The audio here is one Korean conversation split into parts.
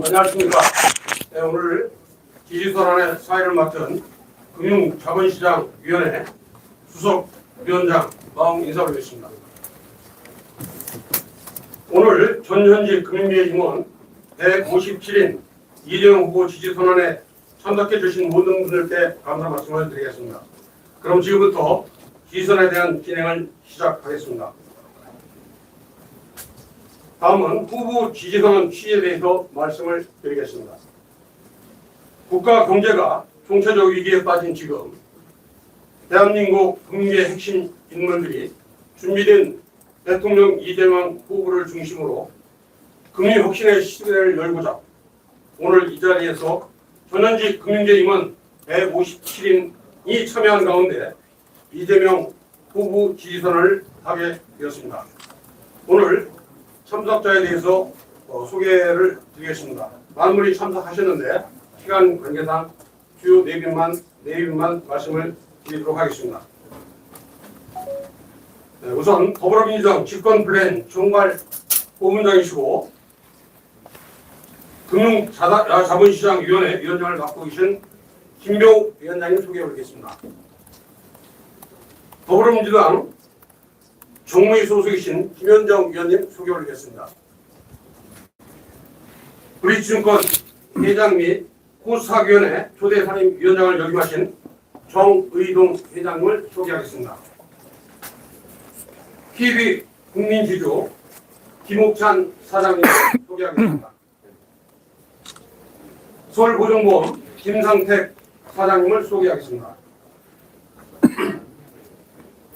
안녕하십니까. 네, 오늘 지지선언의 사회를 맡은 금융자본시장위원회 수석위원장 마음 인사드리겠습니다. 오늘 전현직 금융계 임원 157인 이재명 후보 지지선언에 참석해 주신 모든 분들께 감사 말씀을 드리겠습니다. 그럼 지금부터 지지선언에 대한 진행을 시작하겠습니다. 다음은 후보 지지선언 취지에 대해서 말씀을 드리겠습니다. 국가 경제가 총체적 위기에 빠진 지금 대한민국 금융계 핵심 인물들이 준비된 대통령 이재명 후보를 중심으로 금융혁신의 시대를 열고자 오늘 이 자리에서 전현직 금융계 임원 157인이 참여한 가운데 이재명 후보 지지선언을 하게 되었습니다. 오늘 참석자에 대해서 소개를 드리겠습니다. 많은 분이 참석하셨는데 시간 관계상 주요 4분만 말씀을 드리도록 하겠습니다. 네, 우선 더불어민주당 집권플랜 총괄 고문장이시고 금융자본시장위원회 위원장을 맡고 계신 김병욱 위원장님 소개해 드리겠습니다. 더불어민주당 정무위 소속이신 김현정 위원님 소개해 드리겠습니다. 브릿지증권 회장 및 코스닥위원회 초대 상임위원장을 역임하신 정의동 회장님을 소개하겠습니다. TV 국민지주 김옥찬 사장님을 소개하겠습니다. 서울보증보험 김상택 사장님을 소개하겠습니다.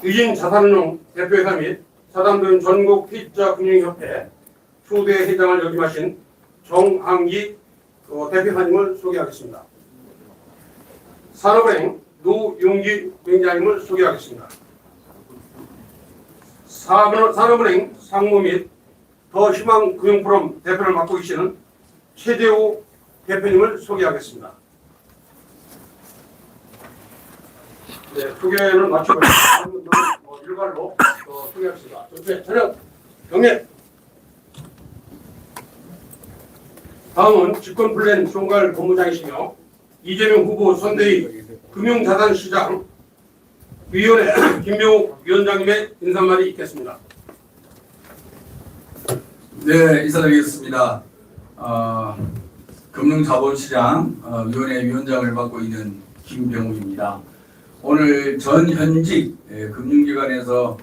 의인자산운용 대표이사 및 사단법인 전국피자금융협회 초대 회장을 역임하신 정항기 대표이사님을 소개하겠습니다. 산업은행 노용기 위원장님을 소개하겠습니다. 산업은행 상무 및 더 희망 금융포럼 대표를 맡고 계시는 최재호 대표님을 소개하겠습니다. 네, 소개는 마치고 일괄로 소개하겠습니다. 전체 차렷 경례. 다음은 집권플랜 총괄 본부장이시며 이재명 후보 선대위 금융자산시장 위원회 김병욱 위원장님의 인사말이 있겠습니다. 네, 인사드리겠습니다. 금융자본시장 위원회 위원장을 맡고 있는 김병욱입니다. 오늘 전현직 금융기관에서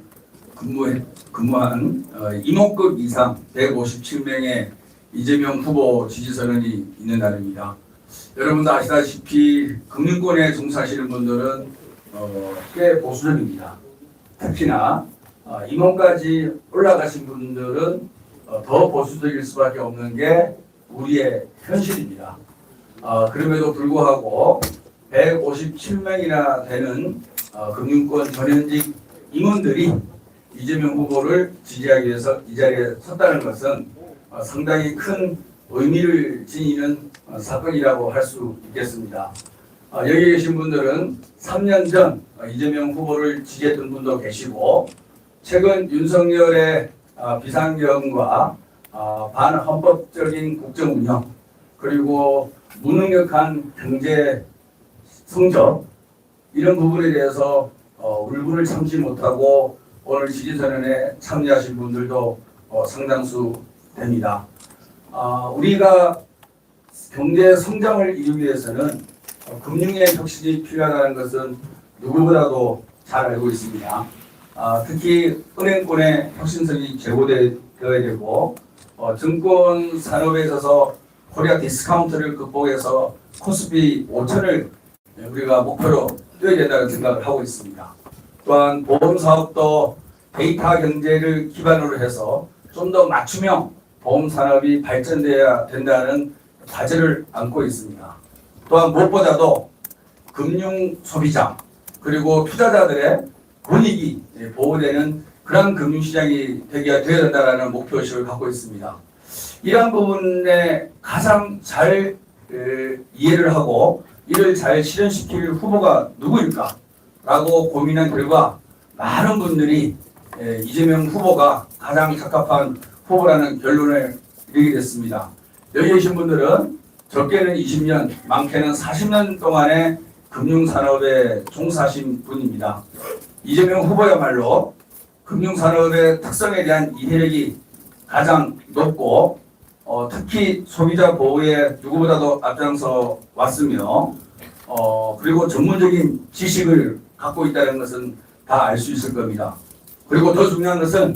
근무한 임원급 이상 157명의 이재명 후보 지지선언이 있는 날입니다. 여러분도 아시다시피 금융권에 종사하시는 분들은 꽤 보수적입니다. 특히나 임원까지 올라가신 분들은 더 보수적일 수밖에 없는 게 우리의 현실입니다. 그럼에도 불구하고 157명이나 되는 금융권 전현직 임원들이 이재명 후보를 지지하기 위해서 이 자리에 섰다는 것은 상당히 큰 의미를 지니는 사건이라고 할 수 있겠습니다. 여기 계신 분들은 3년 전 이재명 후보를 지지했던 분도 계시고 최근 윤석열의 비상경과 반헌법적인 국정운영 그리고 무능력한 경제 성적 이런 부분에 대해서 울분을 참지 못하고 오늘 지지선언에 참여하신 분들도 상당수 됩니다. 우리가 경제 성장을 이루기 위해서는 금융의 혁신이 필요하다는 것은 누구보다도 잘 알고 있습니다. 특히 은행권의 혁신성이 제고되어야 되고 증권 산업에 있어서 코리아 디스카운트를 극복해서 코스피 5천을 우리가 목표로 뛰어야 된다는 생각을 하고 있습니다. 또한 보험사업도 데이터 경제를 기반으로 해서 좀 더 맞춤형 보험산업이 발전되어야 된다는 과제를 안고 있습니다. 또한 무엇보다도 금융 소비자 그리고 투자자들의 권익이 보호되는 그런 금융시장이 되어야 된다는 목표의식을 갖고 있습니다. 이러한 부분에 가장 잘 이해를 하고 이를 잘 실현시킬 후보가 누구일까? 라고 고민한 결과 많은 분들이 이재명 후보가 가장 적합한 후보라는 결론을 이르게 됐습니다. 여기 계신 분들은 적게는 20년, 많게는 40년 동안의 금융산업에 종사하신 분입니다. 이재명 후보야말로 금융산업의 특성에 대한 이해력이 가장 높고 특히 소비자 보호에 누구보다도 앞장서 왔으며 그리고 전문적인 지식을 갖고 있다는 것은 다 알 수 있을 겁니다. 그리고 더 중요한 것은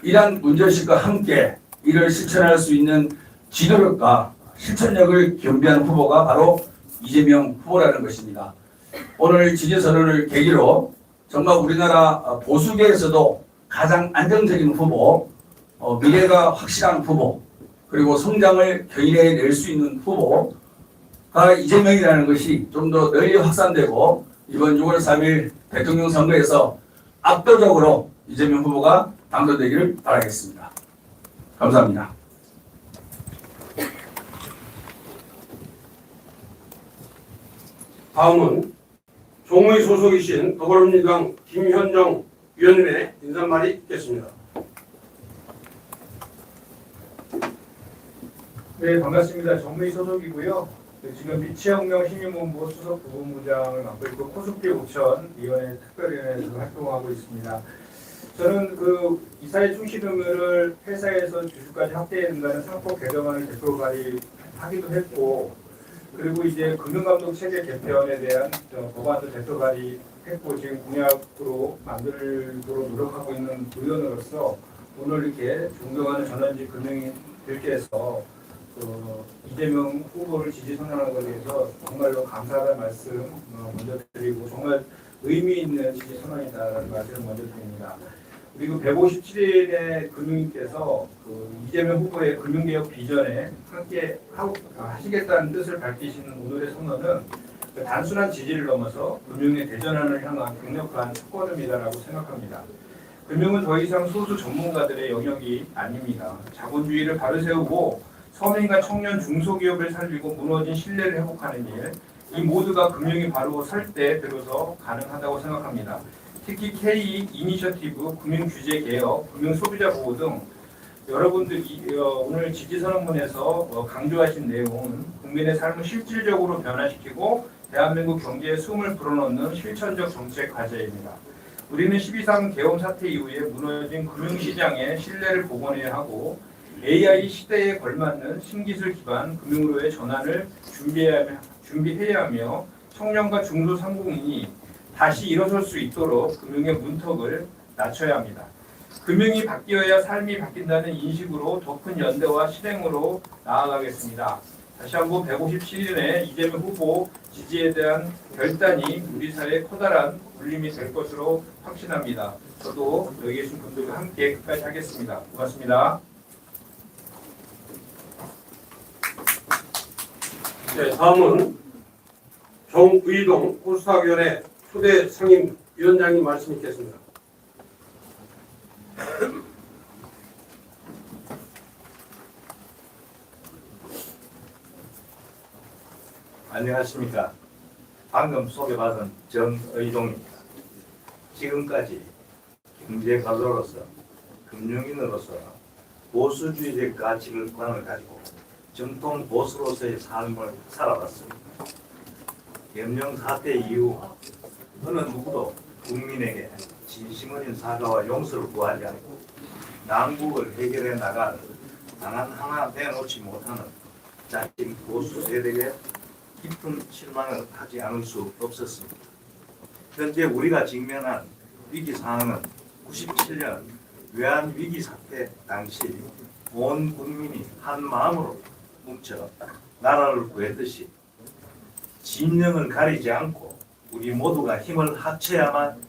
이러한 문제의식과 함께 이를 실천할 수 있는 지도력과 실천력을 겸비한 후보가 바로 이재명 후보라는 것입니다. 오늘 지지선언을 계기로 정말 우리나라 보수계에서도 가장 안정적인 후보, 미래가 확실한 후보, 그리고 성장을 견인해낼 수 있는 후보가 이재명이라는 것이 좀 더 널리 확산되고 이번 6월 3일 대통령 선거에서 압도적으로 이재명 후보가 당선되기를 바라겠습니다. 감사합니다. 다음은 종의 소속이신 더불어민주당 김현정 위원님의 인사말이 있겠습니다. 네, 반갑습니다. 정무위 소속이고요. 지금 미치혁명 시민본부 수석 부본부장을 맡고 있고 코스피 오천 위원회 특별위원회에서 활동하고 있습니다. 저는 그 이사회 충실 의무를 회사에서 주주까지 확대해야 된다는 상법 개정안을 대표 발의하기도 했고, 그리고 이제 금융감독 체계 개편에 대한 법안도 대표 발의했고 지금 공약으로 만들도록 노력하고 있는 의원으로서 오늘 이렇게 존경하는 전원직 금융인들께서 이재명 후보를 지지 선언하는 것에 대해서 정말로 감사하다는 말씀 먼저 드리고 정말 의미 있는 지지 선언이다라는 말씀을 먼저 드립니다. 그리고 157인의 금융인께서 이재명 후보의 금융개혁 비전에 함께 하시겠다는 뜻을 밝히시는 오늘의 선언은 단순한 지지를 넘어서 금융의 대전환을 향한 강력한 첫걸음이다라고 생각합니다. 금융은 더 이상 소수 전문가들의 영역이 아닙니다. 자본주의를 바로 세우고 서민과 청년 중소기업을 살리고 무너진 신뢰를 회복하는 일, 이 모두가 금융이 바로 설 때 비로소 가능하다고 생각합니다. 특히 K 이니셔티브, 금융규제 개혁, 금융소비자 보호 등 여러분들이 오늘 지지선언문에서 강조하신 내용은 국민의 삶을 실질적으로 변화시키고 대한민국 경제에 숨을 불어넣는 실천적 정책 과제입니다. 우리는 12.3 계엄 사태 이후에 무너진 금융시장의 신뢰를 복원해야 하고 AI 시대에 걸맞는 신기술 기반 금융으로의 전환을 준비해야 하며 청년과 중소상공인이 다시 일어설 수 있도록 금융의 문턱을 낮춰야 합니다. 금융이 바뀌어야 삶이 바뀐다는 인식으로 더 큰 연대와 실행으로 나아가겠습니다. 다시 한번 157인의 이재명 후보 지지에 대한 결단이 우리 사회에 커다란 울림이 될 것으로 확신합니다. 저도 여기 계신 분들과 함께 끝까지 하겠습니다. 고맙습니다. 네, 다음은 정의동 호수사위원회 초대 상임 위원장님 말씀 있겠습니다. 안녕하십니까. 방금 소개받은 정의동입니다. 지금까지 경제관로로서 금융인으로서 보수주의적 가치관을 가지고 정통 보수로서의 삶을 살아왔습니다. 계엄령 사태 이후 어느 누구도 국민에게 진심 어린 사과와 용서를 구하지 않고 난국을 해결해 나갈 단 하나 내놓지 못하는 자칭 보수 세력에 깊은 실망을 하지 않을 수 없었습니다. 현재 우리가 직면한 위기 상황은 97년 외환 위기 사태 당시 온 국민이 한 마음으로 뭉쳐 나라를 구했듯이 진영을 가리지 않고 우리 모두가 힘을 합쳐야만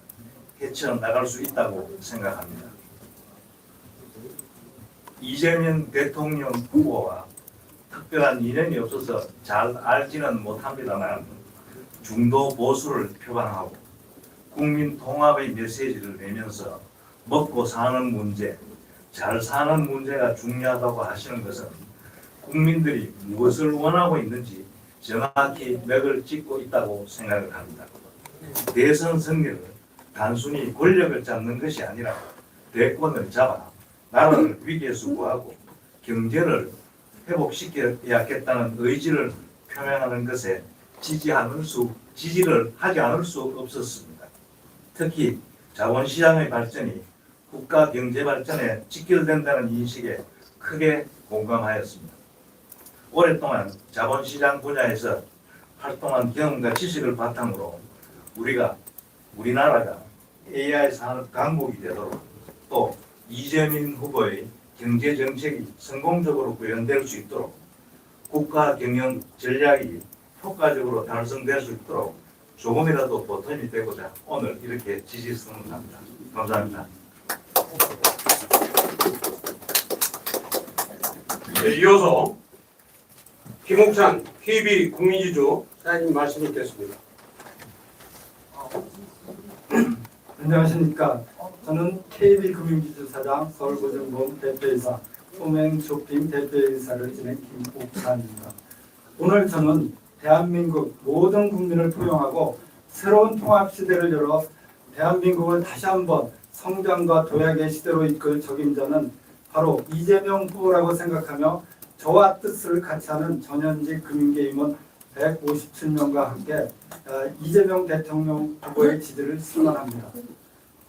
헤쳐나갈 수 있다고 생각합니다. 이재명 대통령 후보와 특별한 인연이 없어서 잘 알지는 못합니다만 중도 보수를 표방하고 국민 통합의 메시지를 내면서 먹고 사는 문제, 잘 사는 문제가 중요하다고 하시는 것은 국민들이 무엇을 원하고 있는지 정확히 맥을 짚고 있다고 생각을 합니다. 대선 승리를 단순히 권력을 잡는 것이 아니라 대권을 잡아 나라를 위기에서 구하고 경제를 회복시켜야겠다는 의지를 표명하는 것에 지지를 하지 않을 수 없었습니다. 특히 자본시장의 발전이 국가 경제 발전에 직결된다는 인식에 크게 공감하였습니다. 오랫동안 자본시장 분야에서 활동한 경험과 지식을 바탕으로 우리나라가 AI 산업 강국이 되도록 또 이재명 후보의 경제 정책이 성공적으로 구현될 수 있도록 국가 경영 전략이 효과적으로 달성될 수 있도록 조금이라도 보탬이 되고자 오늘 이렇게 지지 선언합니다. 감사합니다. 네, 이어서 김옥찬 KB 국민지주 사장님 말씀이 있겠습니다. 안녕하십니까. 저는 KB금융지주 사장 서울보증보험 대표이사 소맹쇼핑 대표이사를 지낸 김옥찬입니다. 오늘 저는 대한민국 모든 국민을 포용하고 새로운 통합시대를 열어 대한민국을 다시 한번 성장과 도약의 시대로 이끌 적임자는 바로 이재명 후보라고 생각하며 저와 뜻을 같이 하는 전현직 금융계 임원 157명과 함께 이재명 대통령 후보의 지지를 선언합니다.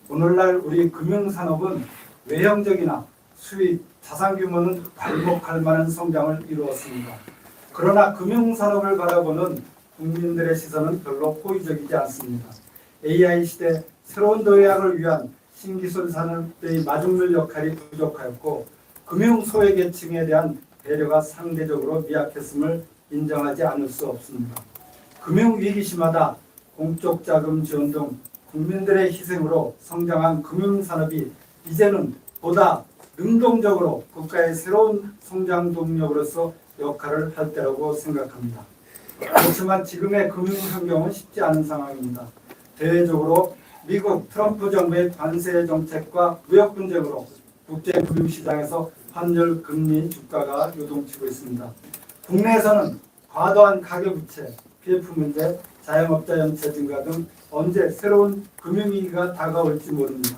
오늘날 우리 금융산업은 외형적이나 수익, 자산 규모는 괄목할 만한 성장을 이루었습니다. 그러나 금융산업을 바라보는 국민들의 시선은 별로 호의적이지 않습니다. AI 시대 새로운 도약을 위한 신기술 산업의 마중물 역할이 부족하였고 금융 소외계층에 대한 배려가 상대적으로 미약했음을 인정하지 않을 수 없습니다. 금융위기 시마다 공적 자금 지원 등 국민들의 희생으로 성장한 금융산업이 이제는 보다 능동적으로 국가의 새로운 성장 동력으로서 역할을 할 때라고 생각합니다. 그렇지만 지금의 금융 환경은 쉽지 않은 상황입니다. 대외적으로 미국 트럼프 정부의 관세 정책과 무역 분쟁으로 국제 금융시장에서 환율, 금리, 주가가 요동치고 있습니다. 국내에서는 과도한 가계부채, PF 문제, 자영업자 연체 증가 등 언제 새로운 금융위기가 다가올지 모릅니다.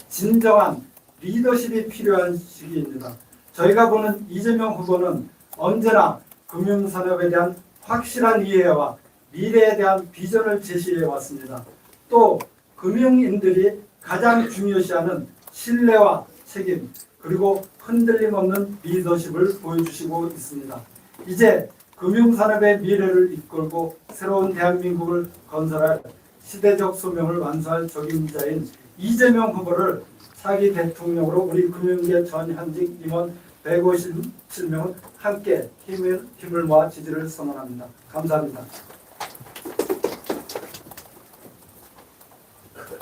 진정한 리더십이 필요한 시기입니다. 저희가 보는 이재명 후보는 언제나 금융산업에 대한 확실한 이해와 미래에 대한 비전을 제시해 왔습니다. 또 금융인들이 가장 중요시하는 신뢰와 책임 그리고 흔들림 없는 리더십을 보여주시고 있습니다. 이제 금융산업의 미래를 이끌고 새로운 대한민국을 건설할 시대적 소명을 완수할 적임자인 이재명 후보를 차기 대통령으로 우리 금융계 전현직 임원 157명은 함께 힘을 모아 지지를 선언합니다. 감사합니다.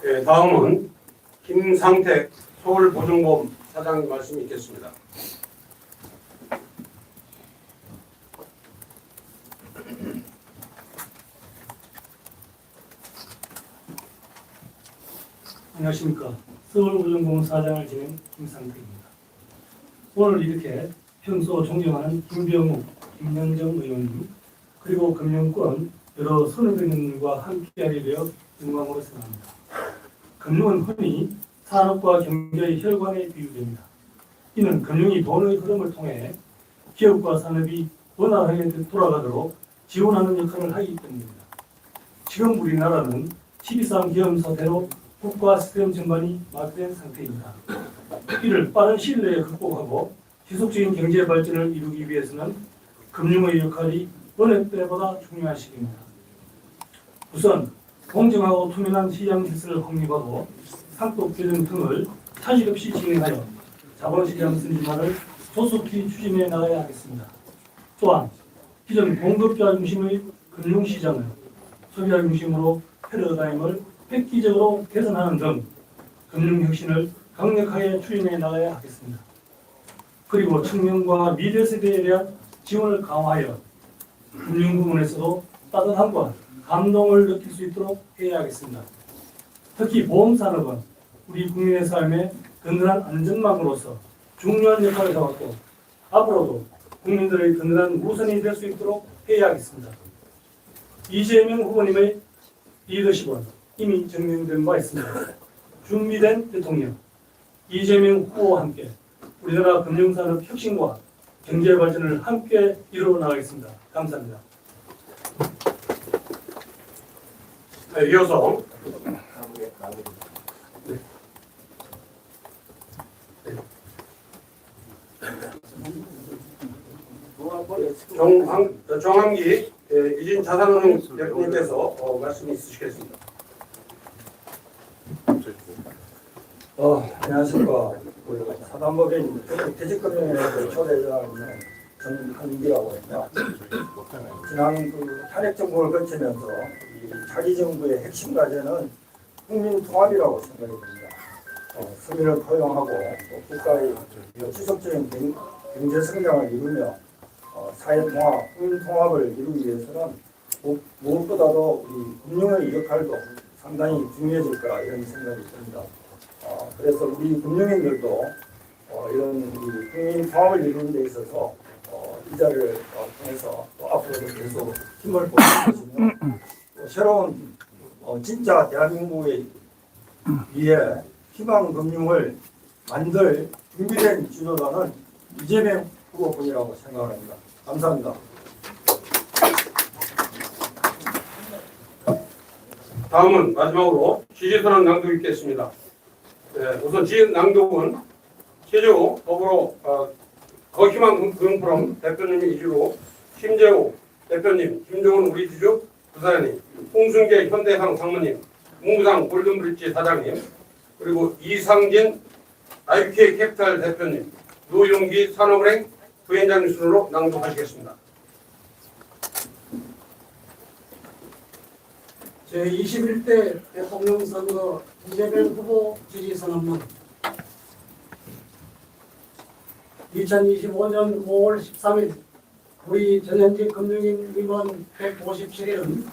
네, 다음은 김상택 서울보증보험 사장 말씀이 있겠습니다. 안녕하십니까. 서울보증보험 사장을 지낸 김상택입니다. 오늘 이렇게 평소 존경하는 김병욱, 김영정 의원님 그리고 금융권 여러 선후배님들과 함께하게 되어 영광으로 생각합니다. 금융은 흔히 산업과 경제의 혈관에 비유됩니다. 이는 금융이 돈의 흐름을 통해 기업과 산업이 원활하게 돌아가도록 지원하는 역할을 하기 때문입니다. 지금 우리나라는 12.3 기업 사태로 국가 시스템 전반이 마비된 상태입니다. 이를 빠른 시일 내에 극복하고 지속적인 경제 발전을 이루기 위해서는 금융의 역할이 어느 때보다 중요한 시기입니다. 우선 공정하고 투명한 시장 질서를 확립하고 상법 개정 등을 차질 없이 진행하여 자본시장 선진화를 조속히 추진해 나가야 하겠습니다. 또한 기존 공급자 중심의 금융시장을 소비자 중심으로 패러다임을 획기적으로 개선하는 등 금융혁신을 강력하게 추진해 나가야 하겠습니다. 그리고 청년과 미래 세대에 대한 지원을 강화하여 금융 부문에서도 따뜻함과 감동을 느낄 수 있도록 해야 하겠습니다. 특히 보험산업은 우리 국민의 삶에 든든한 안전망으로서 중요한 역할을 해왔고 앞으로도 국민들의 든든한 우선이 될 수 있도록 해야 하겠습니다. 이재명 후보님의 리더십은 이미 증명된 바 있습니다. 준비된 대통령 이재명 후보와 함께 우리나라 금융산업 혁신과 경제 발전을 함께 이루어 나가겠습니다. 감사합니다. 네, 이어서 정항기 이진자산운용 대표님께서 말씀이 있으시겠습니다. 안녕하십니까. 사단법인 퇴직금융회 초대장의 정한기라고 합니다. 지난 탄핵 정부를 거치면서 이 차기 정부의 핵심 과제는 국민 통합이라고 생각이 듭니다. 서민을 포용하고 또 국가의 지속적인 경제 성장을 이루며 사회 통합, 국민 통합을 이루기 위해서는 무엇보다도 우리 금융의 역할도 상당히 중요해질 거라 이런 생각이 듭니다. 그래서 우리 금융인들도 이런 우리 국민 통합을 이루는 데 있어서 이 자리를 통해서 또 앞으로도 계속 힘을 보낼 것이며 또 새로운 진짜 대한민국의 위해 희망 금융을 만들 준비된 지도자는 이재명 후보뿐이라고 생각합니다. 감사합니다. 다음은 마지막으로 지지선언 낭독 있겠습니다. 우선 지지 낭독은 최재호 더불어 거희망 금융포럼 대표님이 이주로 심재호 대표님, 김종훈 우리주주 부사장님, 홍순계 현대상 상무님, 문구상 골든브릿지 사장님, 그리고 이상진 IBK 캐피탈 대표님, 노용기 산업은행 부회장님 순으로 낭독하시겠습니다. 제21대 대통령 선거 이재명 후보 지지선언문 2025년 5월 13일 우리 전현직 금융인 임원 157일은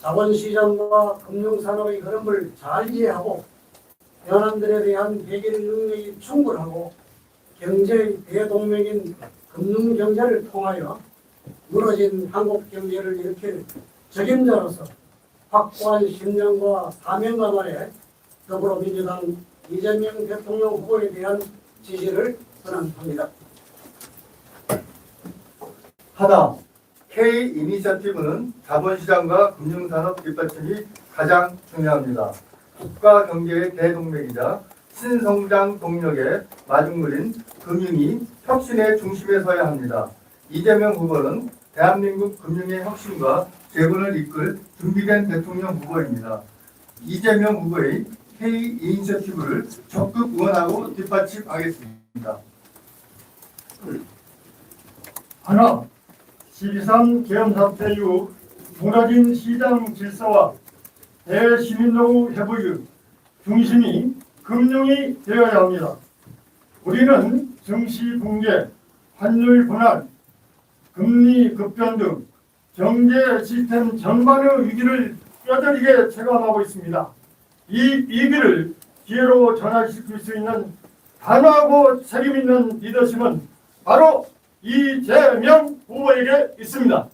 자본시장과 금융산업의 흐름을 잘 이해하고 현안들에 대한 해결 능력이 충분하고 경제의 대동맥인 금융경제를 통하여 무너진 한국 경제를 일으킬 적임자로서 확고한 신념과 사명감 아래 더불어민주당 이재명 대통령 후보에 대한 지지를 선언합니다. 하나, K 이니셔티브는 자본시장과 금융산업 뒷받침이 가장 중요합니다. 국가 경제의 대동맥이자 신성장 동력의 마중물인 금융이 혁신의 중심에 서야 합니다. 이재명 후보는 대한민국 금융의 혁신과 재건을 이끌 준비된 대통령 후보입니다. 이재명 후보의 K 이니셔티브를 적극 응원하고 뒷받침하겠습니다. 하나, 12.3 계엄 사태 이후 무너진 시장 질서와 대시민노후 회복의 중심이 금융이 되어야 합니다. 우리는 증시 붕괴, 환율 분할, 금리 급변 등 경제 시스템 전반의 위기를 뼈저리게 체감하고 있습니다. 이 위기를 기회로 전환시킬 수 있는 단호하고 책임있는 리더십은 바로 이재명 후보에게 있습니다.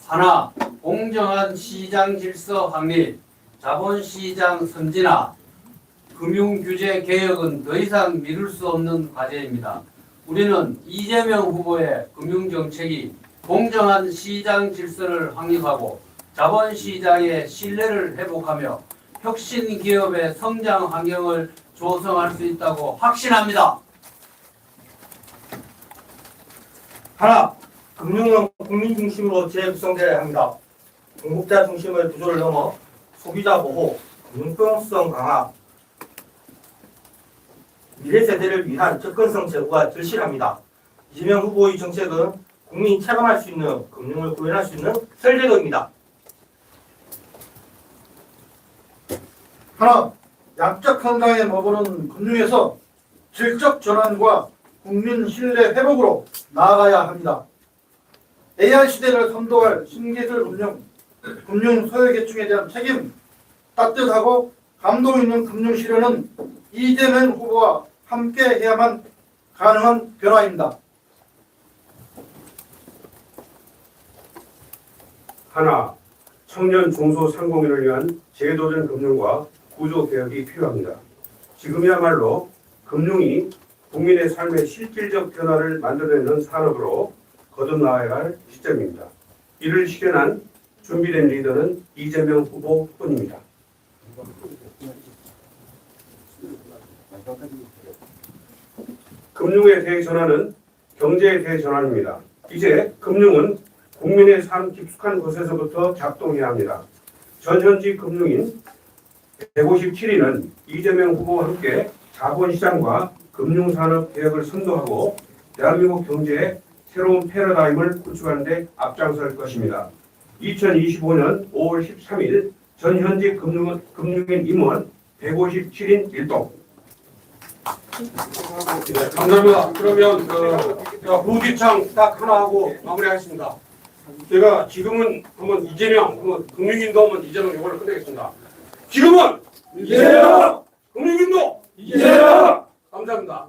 하나, 공정한 시장 질서 확립, 자본시장 선진화, 금융규제 개혁은 더 이상 미룰 수 없는 과제입니다. 우리는 이재명 후보의 금융정책이 공정한 시장 질서를 확립하고 자본시장의 신뢰를 회복하며 혁신 기업의 성장 환경을 조성할 수 있다고 확신합니다. 하나, 금융은 국민 중심으로 재구성되어야 합니다. 중국자 중심의 구조를 넘어 소비자 보호, 융통성 강화, 미래 세대를 위한 접근성 제고가 절실합니다. 이재명 후보의 정책은 국민이 체감할 수 있는 금융을 구현할 수 있는 설계도입니다. 하나, 약적 한강에 머무는 금융에서 질적 전환과 국민 신뢰 회복으로 나아가야 합니다. AI 시대를 선도할 신기술 금융 소외계층에 대한 책임, 따뜻하고 감동 있는 금융 실현은 이재명 후보와 함께 해야만 가능한 변화입니다. 하나, 청년 중소상공인을 위한 제도적 금융과 구조 개혁이 필요합니다. 지금이야말로 금융이 국민의 삶의 실질적 변화를 만들어내는 산업으로 거듭나가야 할 시점입니다. 이를 실현한 준비된 리더는 이재명 후보뿐입니다. 금융에 대해 전환은 경제에 대해 전환입니다. 이제 금융은 국민의 삶 깊숙한 곳에서부터 작동해야 합니다. 전현직 금융인 157인은 이재명 후보와 함께 자본시장과 금융산업 개혁을 선도하고 대한민국 경제의 새로운 패러다임을 구축하는 데 앞장설 것입니다. 2025년 5월 13일 전현직 금융인 임원 157인 일동. 네, 감사합니다. 그러면 후기창 딱 하나 하고 마무리하겠습니다. 제가 지금은 한번 이재명, 금융인도 한번 이재명 이걸로 끝내겠습니다. 지금은 이재명! 금융인도 이재명! 감사합니다.